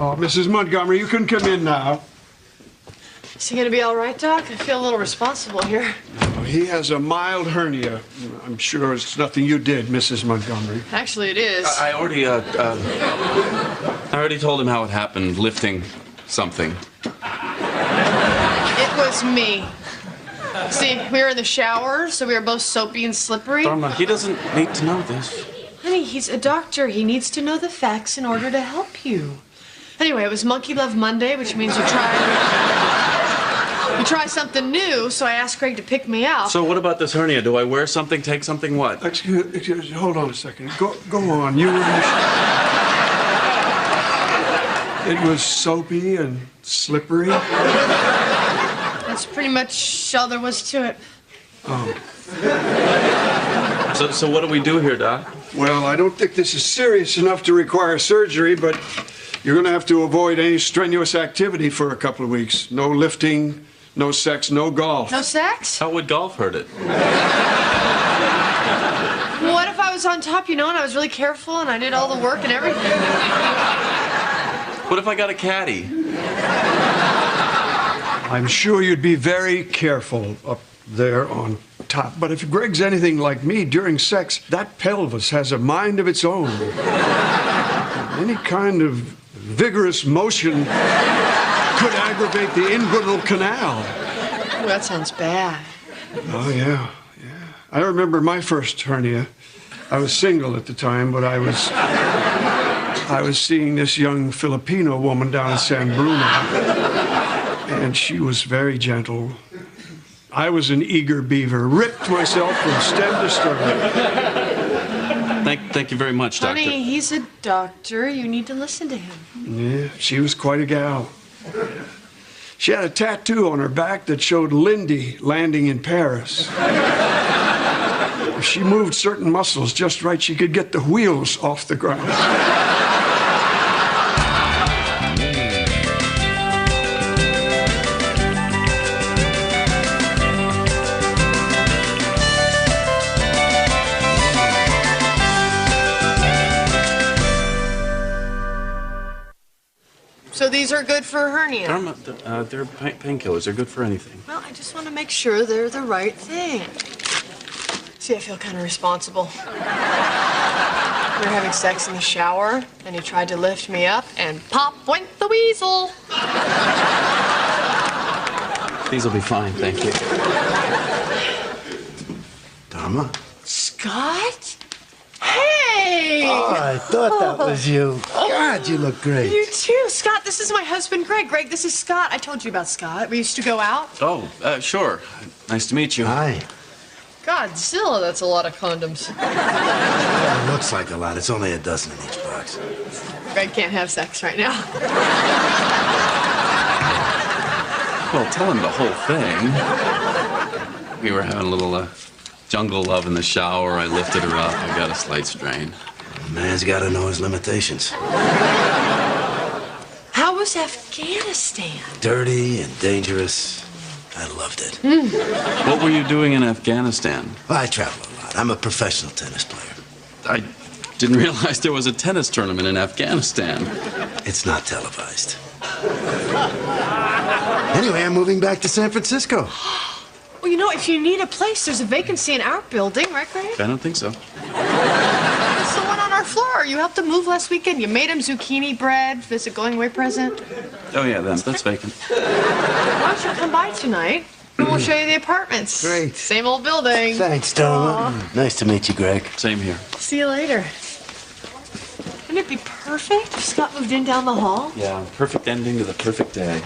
Oh, Mrs. Montgomery, you can come in now. Is he gonna be all right, Doc? I feel a little responsible here. Oh, he has a mild hernia. I'm sure it's nothing you did, Mrs. Montgomery. Actually, it is. I already told him how it happened, lifting something. It was me. See, we were in the shower, so we were both soapy and slippery. Dharma, he doesn't need to know this. Honey, he's a doctor. He needs to know the facts in order to help you. Anyway, it was Monkey Love Monday, which means you try something new, so I asked Greg to pick me out. So what about this hernia? Do I wear something, take something, what? Excuse, hold on a second. Go on. You were in the It was soapy and slippery. That's pretty much all there was to it. Oh. So what do we do here, Doc? Well, I don't think this is serious enough to require surgery, but you're going to have to avoid any strenuous activity for a couple of weeks. No lifting, no sex, no golf. No sex? How would golf hurt it? Well, what if I was on top, and I was really careful and I did all the work and everything? What if I got a caddy? I'm sure you'd be very careful up there on top. But if Greg's anything like me, during sex, that pelvis has a mind of its own. Any kind of vigorous motion could aggravate the inguinal canal. Oh, that sounds bad. Oh, yeah. I remember my first hernia. I was single at the time, but I was seeing this young Filipino woman down in San Bruno. And she was very gentle. I was an eager beaver, ripped myself from stem to stern. Thank you very much, Doctor. Honey, he's a doctor. You need to listen to him. Yeah, she was quite a gal. She had a tattoo on her back that showed Lindy landing in Paris. If she moved certain muscles just right, she could get the wheels off the ground. So these are good for hernia? Dharma, they're painkillers. They're good for anything. Well, I just want to make sure they're the right thing. See, I feel kind of responsible. We were having sex in the shower, and he tried to lift me up, and pop went the weasel. These will be fine, thank you. Dharma? Scott? Hey! Oh, I thought that was you. God, you look great. You too, Scott. This is my husband, Greg. Greg, this is Scott. I told you about Scott. We used to go out. Oh, sure. Nice to meet you. Hi. Godzilla, that's a lot of condoms. Well, it looks like a lot. It's only a dozen in each box. Greg can't have sex right now. Well, tell him the whole thing. We were having a little jungle love in the shower. I lifted her up. I got a slight strain. A man's got to know his limitations. How was Afghanistan? Dirty and dangerous. I loved it. What were you doing in Afghanistan? Well, I travel a lot. I'm a professional tennis player. I didn't realize there was a tennis tournament in Afghanistan. It's not televised. Anyway, I'm moving back to San Francisco. Well, if you need a place, there's a vacancy in our building, right, Greg? I don't think so. It's the one on our floor. You helped him move last weekend. You made him zucchini bread as a going away present. Oh, yeah, that's vacant. Why don't you come by tonight, and we'll show you the apartments. Great. Same old building. Thanks, Dharma. Nice to meet you, Greg. Same here. See you later. Wouldn't it be perfect if Scott moved in down the hall? Yeah, perfect ending to the perfect day.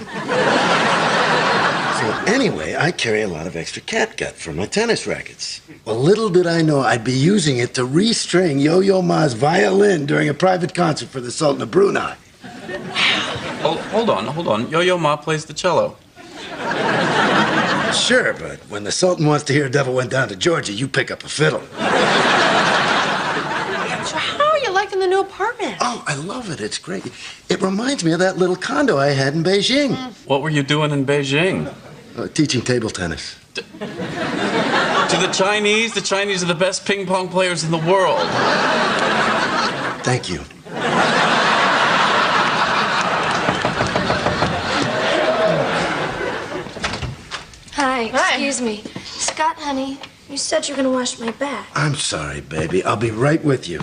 So anyway, I carry a lot of extra catgut for my tennis rackets. Well, little did I know I'd be using it to restring Yo-Yo Ma's violin during a private concert for the Sultan of Brunei. Oh, hold on. Yo-Yo Ma plays the cello. Sure, but when the Sultan wants to hear Devil Went Down to Georgia, you pick up a fiddle. So how are you liking the new apartment? Oh, I love it. It's great. It reminds me of that little condo I had in Beijing. What were you doing in Beijing? Teaching table tennis. To the Chinese are the best ping pong players in the world. Thank you. Excuse me. Scott, honey, you said you're gonna wash my back. I'm sorry, baby. I'll be right with you.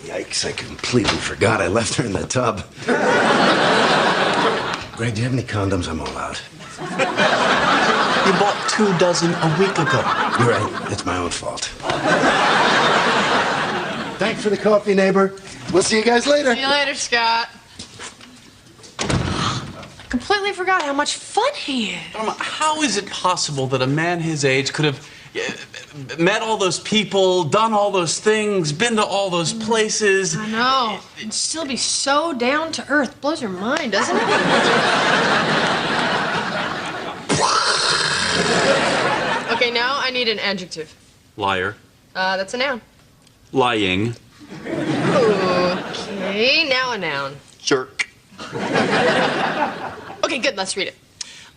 Yikes, I completely forgot I left her in the tub. Greg, do you have any condoms? I'm all out. You bought 2 dozen a week ago. You're right. It's my own fault. Thanks for the coffee, neighbor. We'll see you guys later. See you later, Scott. I completely forgot how much fun he is. How is it possible that a man his age could have met all those people, done all those things, been to all those places? I know. It'd still be so down to earth. Blows your mind, doesn't it? Okay, now I need an adjective. Liar. That's a noun. Lying. Okay, now a noun. Jerk. Okay, good, let's read it.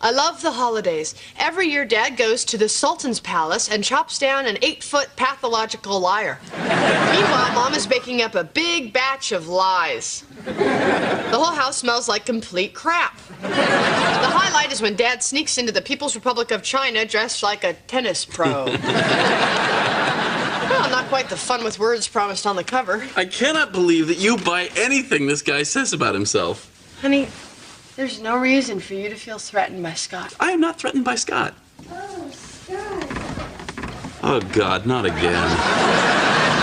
I love the holidays. Every year, Dad goes to the Sultan's palace and chops down an 8-foot pathological liar. Meanwhile, Mom is baking up a big batch of lies. The whole house smells like complete crap. The highlight is when Dad sneaks into the People's Republic of China dressed like a tennis pro. Well, not quite the fun with words promised on the cover. I cannot believe that you buy anything this guy says about himself. Honey, there's no reason for you to feel threatened by Scott. I am not threatened by Scott. Oh, Scott. Oh, God, not again.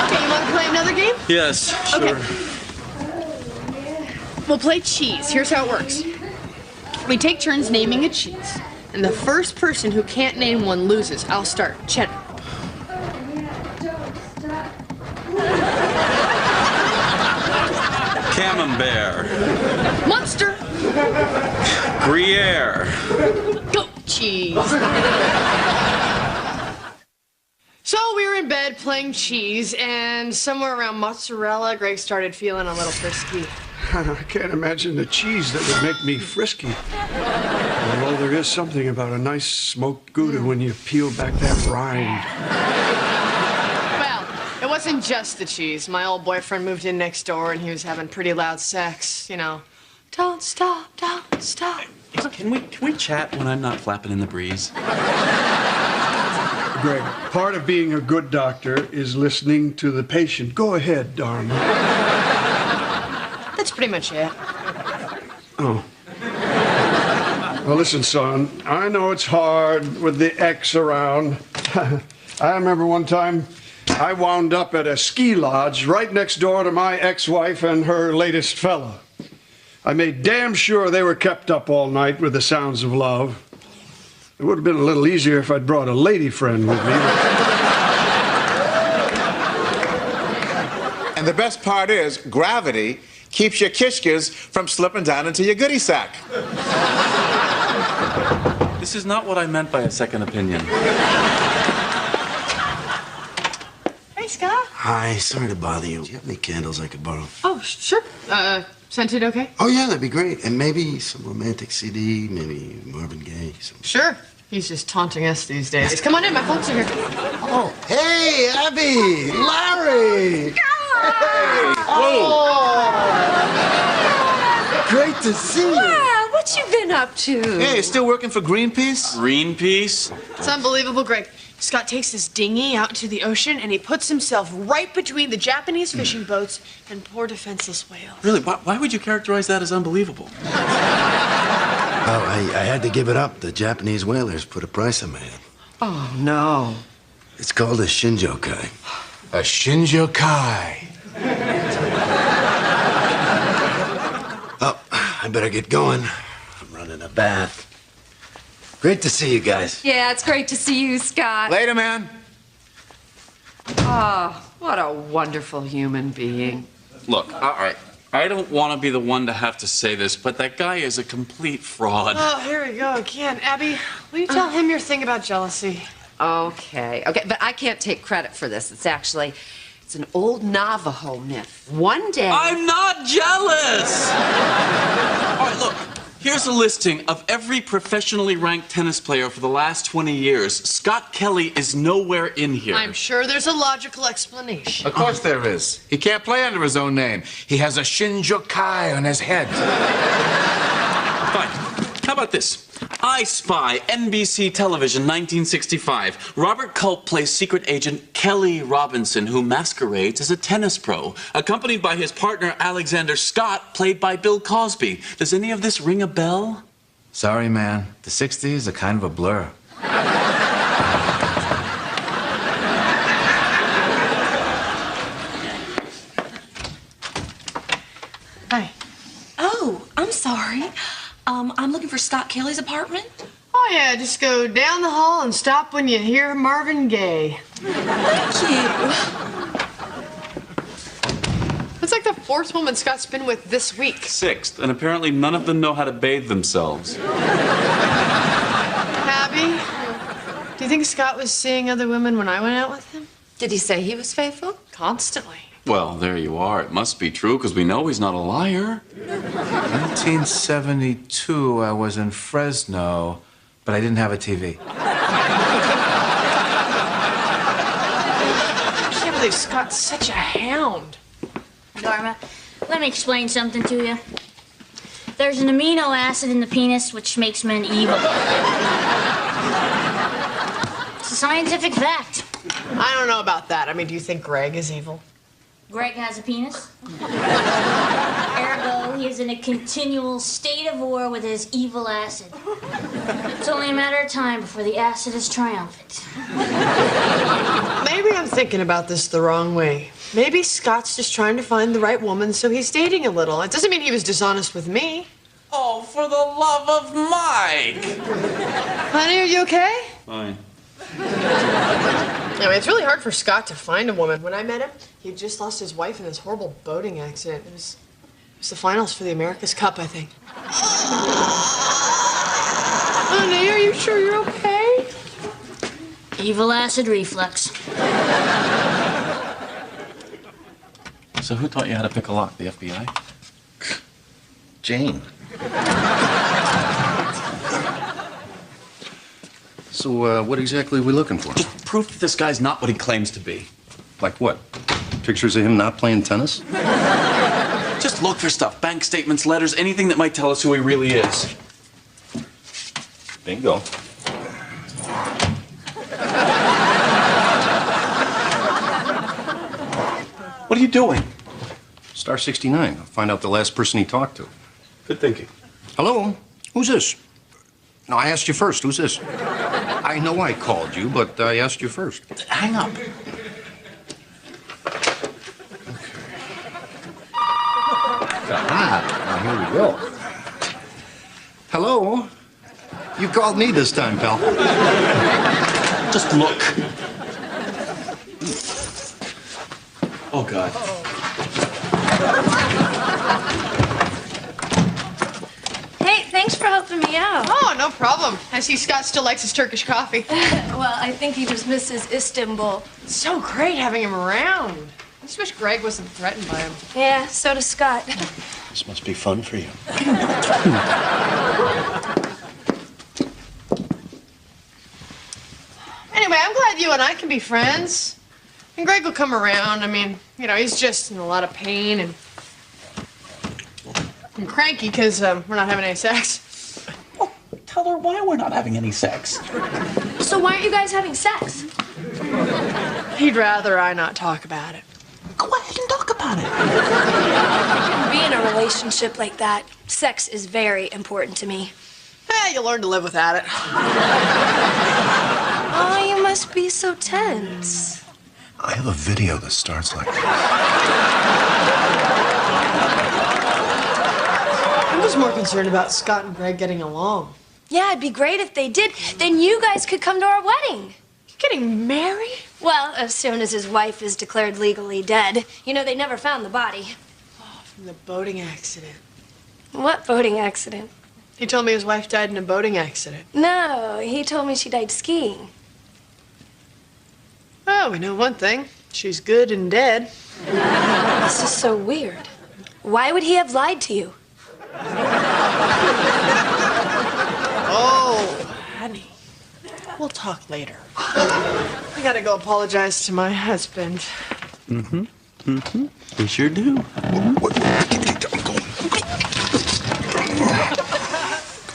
Okay, you want to play another game? Yes, sure. Okay. We'll play cheese. Here's how it works. We take turns naming a cheese, and the first person who can't name one loses. I'll start. Cheddar. Camembert. Munster. Gruyere. Goat cheese. So we were in bed playing cheese, and somewhere around mozzarella, Greg started feeling a little frisky. I can't imagine the cheese that would make me frisky. Although there is something about a nice smoked Gouda when you peel back that rind. Well, it wasn't just the cheese. My old boyfriend moved in next door, and he was having pretty loud sex, you know. Don't stop, don't stop. Can we chat when I'm not flapping in the breeze? Greg, part of being a good doctor is listening to the patient. Go ahead, Dharma. That's pretty much it. Oh. Well, listen, son, I know it's hard with the ex around. I remember one time I wound up at a ski lodge right next door to my ex-wife and her latest fella. I made damn sure they were kept up all night with the sounds of love. It would have been a little easier if I'd brought a lady friend with me. And the best part is, gravity keeps your kishkas from slipping down into your goodie sack. This is not what I meant by a second opinion. Hey, Scott. Hi, sorry to bother you. Do you have any candles I could borrow? Oh, sure. Scented okay? Oh, yeah, that'd be great. And maybe some romantic CD, maybe Marvin Gaye. Sure. He's just taunting us these days. Come on in, my folks are here. Oh, hey, Abby! Larry! Hey! Oh! Great to see you! Wow, what you been up to? Hey, still working for Greenpeace? Greenpeace? It's unbelievable, Greg. Scott takes his dinghy out into the ocean, and he puts himself right between the Japanese fishing boats and poor defenseless whales. Really, why would you characterize that as unbelievable? Oh, I had to give it up. The Japanese whalers put a price on my head. Oh, no. It's called a shinjokai. A shinjokai. Oh, I better get going. I'm running a bath. Great to see you guys. Yeah, it's great to see you, Scott. Later, man. Oh, what a wonderful human being. Look, all right, I don't want to be the one to have to say this, but that guy is a complete fraud. Oh, here we go again. Abby, will you tell him your thing about jealousy? Okay, but I can't take credit for this. It's an old Navajo myth. One day... I'm not jealous! All right, look. Here's a listing of every professionally ranked tennis player for the last 20 years. Scott Kelly is nowhere in here. I'm sure there's a logical explanation. Of course there is. He can't play under his own name. He has a shinjokai on his head. Fine. How about this? I Spy, NBC Television, 1965. Robert Culp plays secret agent Kelly Robinson, who masquerades as a tennis pro, accompanied by his partner Alexander Scott, played by Bill Cosby. Does any of this ring a bell? Sorry, man. The 60s are kind of a blur. Hi. Oh, I'm sorry. I'm looking for Scott Kelly's apartment. Oh, yeah, just go down the hall and stop when you hear Marvin Gaye. Thank you. It's like the fourth woman Scott's been with this week. Sixth, and apparently none of them know how to bathe themselves. Abby, do you think Scott was seeing other women when I went out with him? Did he say he was faithful? Constantly. Well, there you are. It must be true, because we know he's not a liar. 1972, I was in Fresno, but I didn't have a TV. I can't believe Scott's such a hound. Dharma, let me explain something to you. There's an amino acid in the penis which makes men evil. It's a scientific fact. I don't know about that. I mean, do you think Greg is evil? Greg has a penis. Ergo, he is in a continual state of war with his evil acid. It's only a matter of time before the acid is triumphant. Maybe I'm thinking about this the wrong way. Maybe Scott's just trying to find the right woman, so he's dating a little. It doesn't mean he was dishonest with me. Oh, for the love of Mike! Honey, are you okay? Fine. I mean, it's really hard for Scott to find a woman. When I met him, he'd just lost his wife in this horrible boating accident. It was the finals for the America's Cup, I think. Honey, are you sure you're okay? Evil acid reflux. So who taught you how to pick a lock? The FBI? Jane. So, what exactly are we looking for? Just proof that this guy's not what he claims to be. Like what? Pictures of him not playing tennis? Just look for stuff. Bank statements, letters, anything that might tell us who he really is. Bingo. What are you doing? Star 69. I'll find out the last person he talked to. Good thinking. Hello? Who's this? No, I asked you first. Who's this? I know I called you, but I asked you first. Hang up. Now, here we go. Hello? You called me this time, pal. Just look. Oh, God. Hey, thanks for helping me out. Oh, no problem. I see Scott still likes his Turkish coffee. Well, I think he just misses Istanbul. It's so great having him around. I just wish Greg wasn't threatened by him. Yeah, so does Scott. This must be fun for you. Anyway, I'm glad you and I can be friends. And Greg will come around. I mean, you know, he's just in a lot of pain and cranky because we're not having any sex. Well, tell her why we're not having any sex. So why aren't you guys having sex? He'd rather I not talk about it. Go ahead and talk about it. Being in a relationship like that, sex is very important to me. You'll learn to live without it. Oh, you must be so tense. I have a video that starts like that. I was more concerned about Scott and Greg getting along. Yeah, it'd be great if they did. Then you guys could come to our wedding. Getting married? Well, as soon as his wife is declared legally dead. You know, they never found the body. Oh, from the boating accident. What boating accident? He told me his wife died in a boating accident. No, he told me she died skiing. Oh, we know one thing. She's good and dead. This is so weird. Why would he have lied to you? Oh, honey. We'll talk later. I gotta go apologize to my husband. Mm-hmm. Mm-hmm. We sure do. I'm going.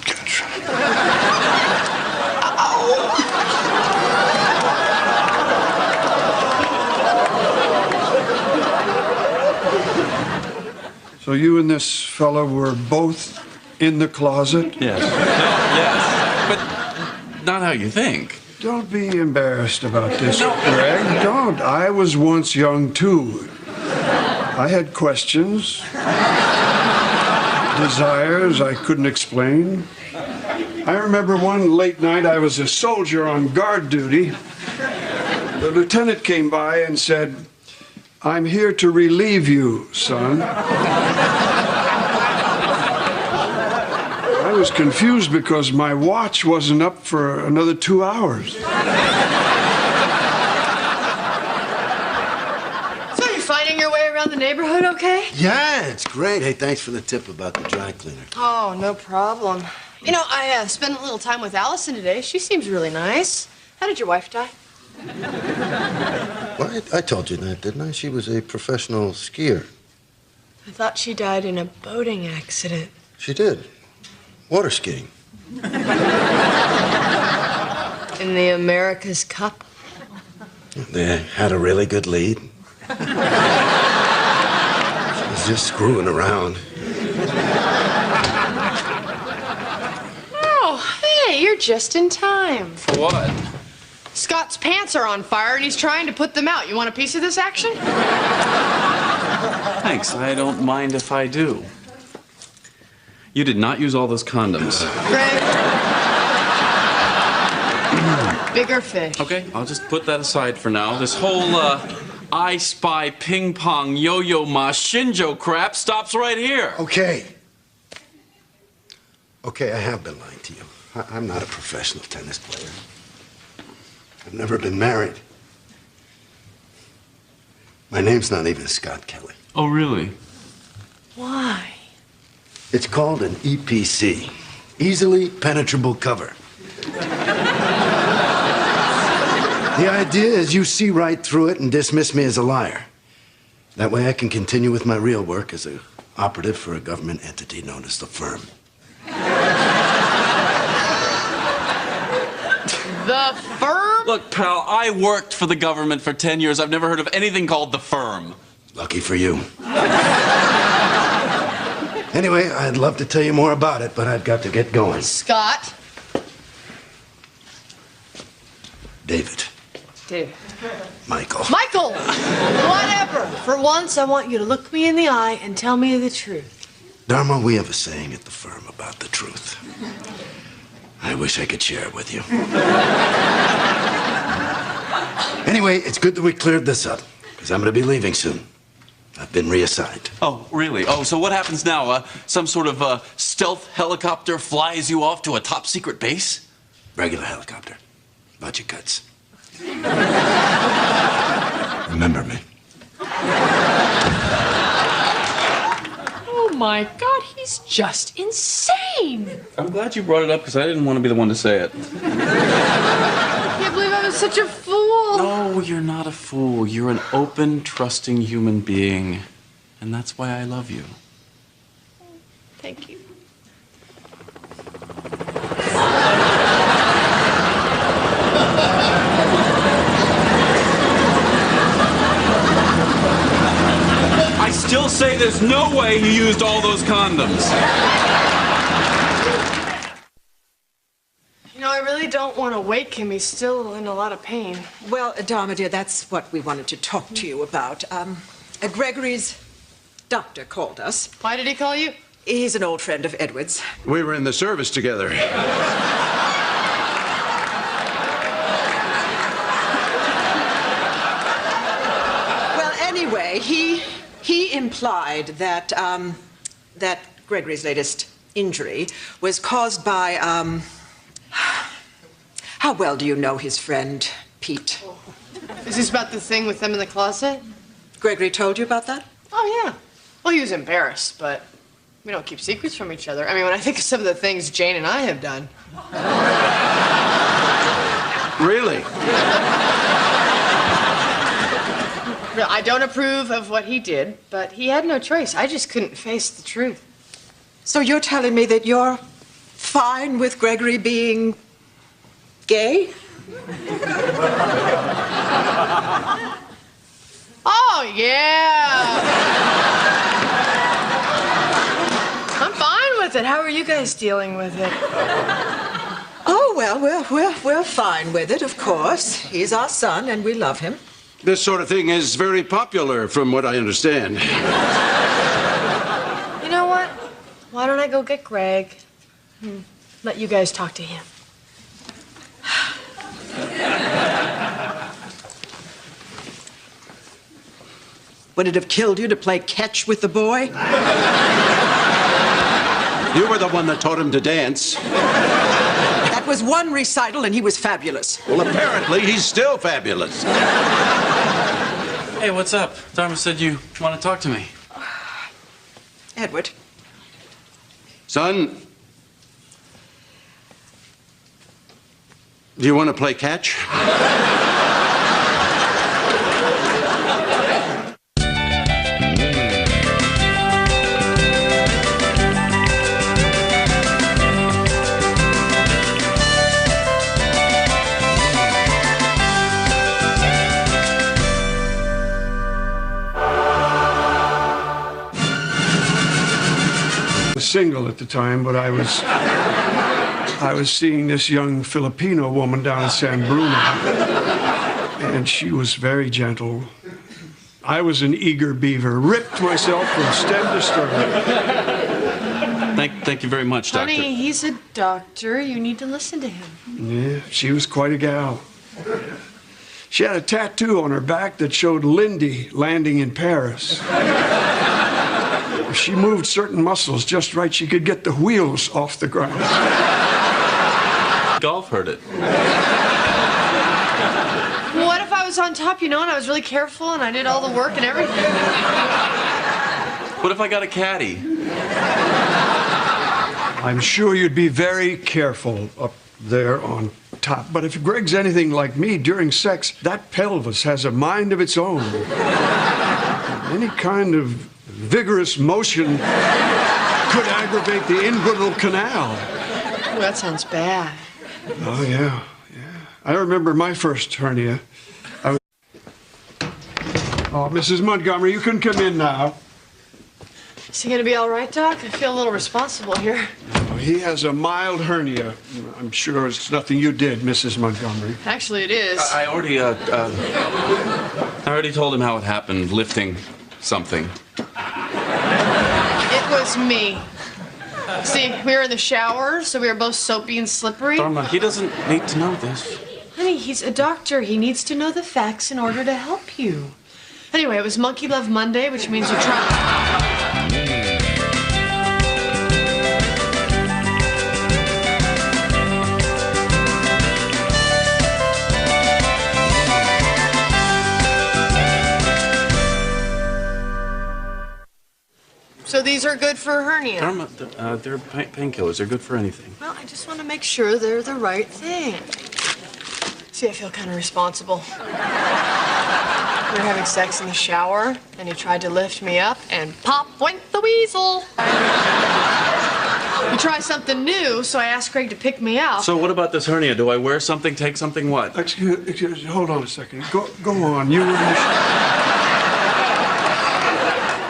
Gotcha. So you and this fella were both in the closet? Yes. Yes. But not how you think. Don't be embarrassed about this, Greg. Don't. I was once young, too. I had questions, desires I couldn't explain. I remember one late night I was a soldier on guard duty. The lieutenant came by and said, "I'm here to relieve you, son." I was confused because my watch wasn't up for another 2 hours. So you're finding your way around the neighborhood okay? Yeah, it's great. Hey, thanks for the tip about the dry cleaner. Oh, no problem. You know, I spent a little time with Allison today. She seems really nice. How did your wife die? Well, I told you that, didn't I? She was a professional skier. I thought she died in a boating accident. She did. Water skiing. In the America's Cup? They had a really good lead. She was just screwing around. Oh, hey, you're just in time. For what? Scott's pants are on fire and he's trying to put them out. You want a piece of this action? Thanks. I don't mind if I do. You did not use all those condoms. Greg. Bigger fish. Okay, I'll just put that aside for now. This whole, I Spy, Ping Pong, Yo-Yo Ma, Shinjo crap stops right here. Okay. Okay, I have been lying to you. I'm not a professional tennis player. I've never been married. My name's not even Scott Kelly. Oh, really? Why? It's called an EPC, easily penetrable cover. The idea is you see right through it and dismiss me as a liar. That way I can continue with my real work as an operative for a government entity known as the firm. The firm? Look, pal, I worked for the government for 10 years. I've never heard of anything called the firm. Lucky for you. Anyway, I'd love to tell you more about it, but I've got to get going. Scott. David. Dude. Michael. Michael! Whatever. For once, I want you to look me in the eye and tell me the truth. Dharma, we have a saying at the firm about the truth. I wish I could share it with you. Anyway, it's good that we cleared this up, because I'm going to be leaving soon. I've been reassigned. Oh, really? Oh, so what happens now? Some sort of stealth helicopter flies you off to a top secret base? Regular helicopter. Budget cuts. Remember me. Oh my God, he's just insane. I'm glad you brought it up because I didn't want to be the one to say it. I can't believe I was such a fool. No, you're not a fool. You're an open, trusting human being. And that's why I love you. Thank you. I still say there's no way he used all those condoms. You know, I really don't want to wake him. He's still in a lot of pain. Well, Dharma, dear, that's what we wanted to talk to you about. Gregory's doctor called us. Why did he call you? He's an old friend of Edward's. We were in the service together. Well, anyway, he implied that that Gregory's latest injury was caused by how well do you know his friend Pete? Is this about the thing with them in the closet? Gregory told you about that? Oh, yeah. Well, he was embarrassed, but we don't keep secrets from each other. I mean, when I think of some of the things Jane and I have done. Really? I don't approve of what he did, but he had no choice. I just couldn't face the truth. So you're telling me that you're fine with Gregory being gay? Oh, yeah. Then how are you guys dealing with it? Oh, well, we're fine with it, of course. He's our son, and we love him. This sort of thing is very popular, from what I understand. You know what? Why don't I go get Greg and let you guys talk to him? Would it have killed you to play catch with the boy? You were the one that taught him to dance. That was one recital, and he was fabulous. Well, apparently, he's still fabulous. Hey, what's up? Dharma said you want to talk to me. Edward. Son, do you want to play catch? I was single at the time, but I was seeing this young Filipino woman down in San Bruno, and she was very gentle. I was an eager beaver, ripped myself from stem to stern. Thank you very much, Doctor. Honey, he's a doctor. You need to listen to him. Yeah, she was quite a gal. She had a tattoo on her back that showed Lindy landing in Paris. If she moved certain muscles just right, she could get the wheels off the ground. Golf hurt it. What if I was on top, and I was really careful and I did all the work and everything? What if I got a caddy? I'm sure you'd be very careful up there on top. But if Greg's anything like me, during sex, that pelvis has a mind of its own. Any kind of vigorous motion could aggravate the inguinal canal. Oh, that sounds bad. Oh, yeah. I remember my first hernia. Oh, Mrs. Montgomery, you can come in now. Is he gonna be all right, Doc? I feel a little responsible here. Oh, he has a mild hernia. I'm sure it's nothing you did, Mrs. Montgomery. Actually, it is. I already told him how it happened, lifting something. It was me. See, we were in the shower, so we were both soapy and slippery. Dharma, he doesn't need to know this. Honey, he's a doctor. He needs to know the facts in order to help you. Anyway, it was Monkey Love Monday, which means you're trying... So these are good for hernia? Dharma, they're painkillers. They're good for anything. Well, I just want to make sure they're the right thing. See, I feel kind of responsible. We were having sex in the shower, and he tried to lift me up, and pop went the weasel. You try something new, so I asked Greg to pick me up. So what about this hernia? Do I wear something, take something, what? Excuse, hold on a second. Go on. You were in the shower.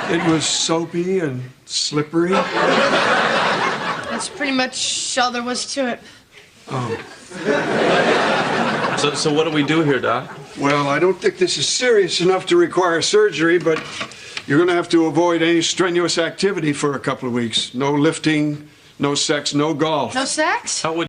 It was soapy and slippery. That's pretty much all there was to it. Oh. So what do we do here, Doc? Well, I don't think this is serious enough to require surgery, but you're going to have to avoid any strenuous activity for a couple of weeks. No lifting, no sex, no golf. No sex? How would